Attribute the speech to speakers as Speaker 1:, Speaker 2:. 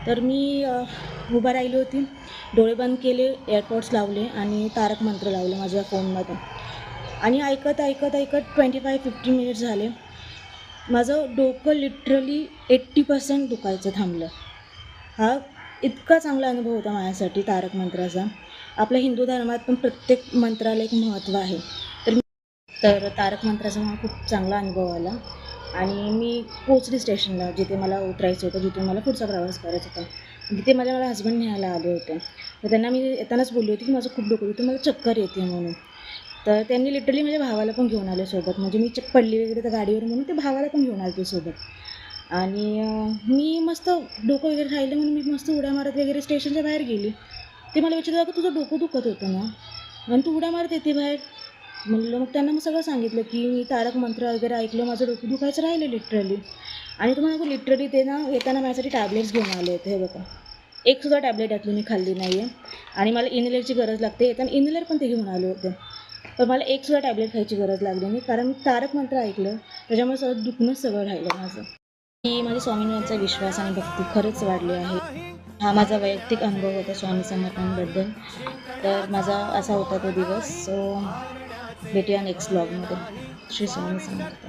Speaker 1: तर मी उभा राहिली होती, डोळे बंद केले, एअरपॉड्स लावले आणि तारक मंत्र लावलं माझ्या फोनमध्ये आणि ऐकत ऐकत ऐकत 25-50 मिनिट्स झाले. माझं डोकं लिटरली 80% दुखायचं थांबलं. हा इतका चांगला अनुभव होता माझ्यासाठी तारक मंत्राचा. आपल्या हिंदू धर्मात पण प्रत्येक मंत्राला एक महत्त्व आहे. तर तारक मंत्राचा मला खूप चांगला अनुभव आला आणि मी पोचली स्टेशनला, जिथे मला उतरायचं होतं, जिथून मला पुढचा प्रवास करायचा होता. तिथे माझ्या हसबंड न्यायला आले होते. तर त्यांना मी येतानाच बोलली होती की माझं खूप डोकं दुखतं, मला चक्कर येते म्हणून. तर त्यांनी लिटरली माझ्या भावाला पण घेऊन आले सोबत. म्हणजे मी पडली वगैरे त्या गाडीवर म्हणून ते भावाला पण घेऊन आले ते सोबत. आणि मी मस्त डोकं वगैरे राहिलं म्हणून मी मस्त उड्या मारत वगैरे स्टेशनच्या बाहेर गेली. ते मला विचारलं, "अगं तुझं डोकं दुखत होतं ना आणि तू उड्या मारत येते बाहेर?" म्हणलं, मग त्यांना मग सगळं सांगितलं की मी तारक मंत्र वगैरे ऐकलं, माझं डोकं दुखायचं राहिलं लिटरली. आणि तुम्हाला लिटरली ते ना येताना माझ्यासाठी टॅबलेट्स घेऊन आले होते. हे बघा, एकसुद्धा टॅबलेट यातली मी खाल्ली नाही आहे आणि मला इनहेलरची गरज लागते. येताना इनहेलर पण ते घेऊन आले होते. पण मला एकसुद्धा टॅबलेट खायची गरज लागली नाही, कारण मी तारक मंत्र ऐकलं. त्याच्यामुळे सगळं दुखणंच सगळं राहिलं माझं. की माझ्या स्वामींवरचा विश्वास आणि भक्ती खरंच वाढली आहे. हा माझा वैयक्तिक अनुभव होता स्वामी समर्थांबद्दल. तर माझा असा होता तो दिवस. सो भेटूया नेक्स्ट ब्लॉगमध्ये. श्री स्वामी समर्थ.